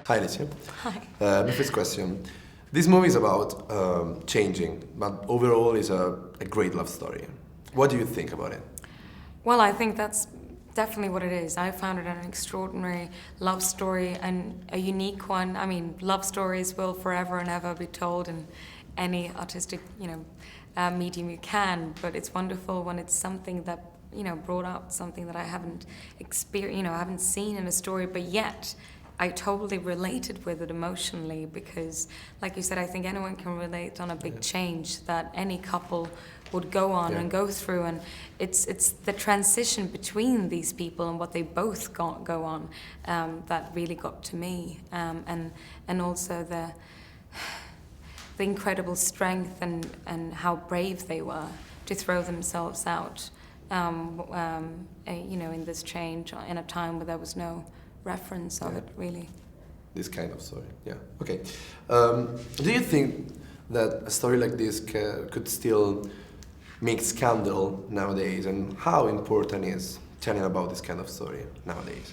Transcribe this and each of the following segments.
Hi, Alicia. Hi. My first question. This movie is about changing, but overall is a great love story. What do you think about it? Well, I think that's definitely what it is. I found it an extraordinary love story and a unique one. I mean, love stories will forever and ever be told in any artistic, medium you can. But it's wonderful when it's something that brought out something that I haven't experienced, I haven't seen in a story, but yet I totally related with it emotionally because, like you said, I think anyone can relate on a big change that any couple would go on and go through, and it's the transition between these people and what they both go on that really got to me, and also the incredible strength and how brave they were to throw themselves out, in this change in a time where there was no reference of it, really. This kind of story, yeah. Okay. Do you think that a story like this could still make scandal nowadays, and how important is telling about this kind of story nowadays?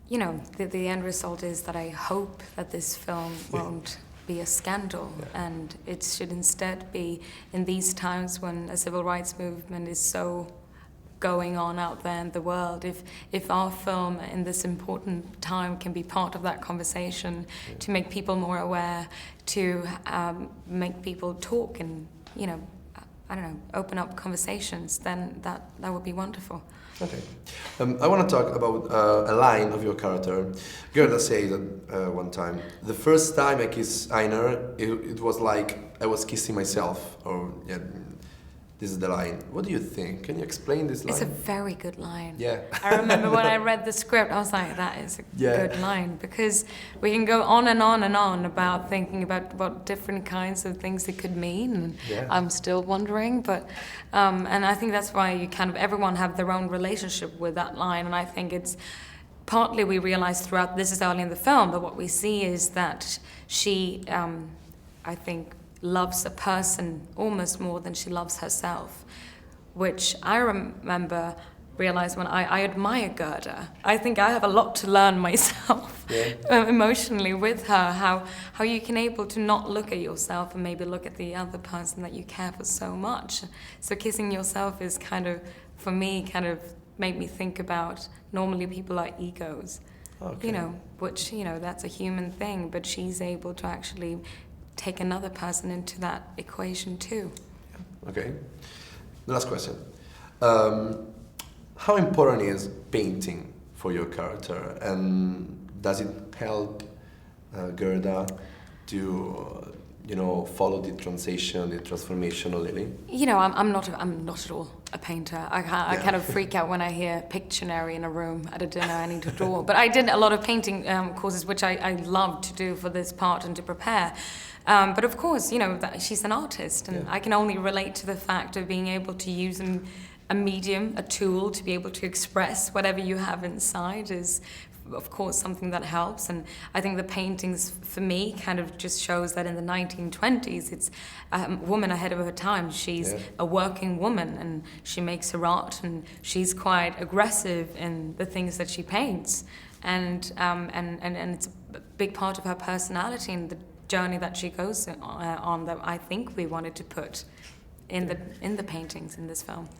The end result is that I hope that this film won't be a scandal, and it should instead be, in these times when a civil rights movement is so going on out there in the world, if our film in this important time can be part of that conversation to make people more aware, to make people talk and open up conversations, then that would be wonderful. Okay. I want to talk about a line of your character. Gerda says at one time, the first time I kissed Einar, it was like I was kissing myself, or this is the line. What do you think? Can you explain this line? It's a very good line. Yeah. I remember when I read the script, I was like, that is a good line, because we can go on and on and on about thinking about what different kinds of things it could mean. And I'm still wondering, but and I think that's why everyone have their own relationship with that line, and I think it's partly we realize throughout, this is early in the film, but what we see is that she, I think, loves a person almost more than she loves herself, which I remember realized when I admire Gerda. I think I have a lot to learn myself emotionally with her, how you can able to not look at yourself and maybe look at the other person that you care for so much. So kissing yourself is for me, made me think about, normally people are egos, which, that's a human thing, but she's able to actually take another person into that equation too. Okay. The last question. How important is painting for your character, and does it help Gerda to follow the transition, the transformation a little? I'm not at all a painter. I kind of freak out when I hear Pictionary in a room at a dinner I need to draw. But I did a lot of painting courses, which I loved to do for this part and to prepare. But of course, she's an artist, and I can only relate to the fact of being able to use a medium, a tool, to be able to express whatever you have inside is, of course, something that helps. And I think the paintings, for me, just shows that in the 1920s, it's a woman ahead of her time. She's a working woman, and she makes her art, and she's quite aggressive in the things that she paints. And it's a big part of her personality and the journey that she goes on that I think we wanted to put in the paintings in this film.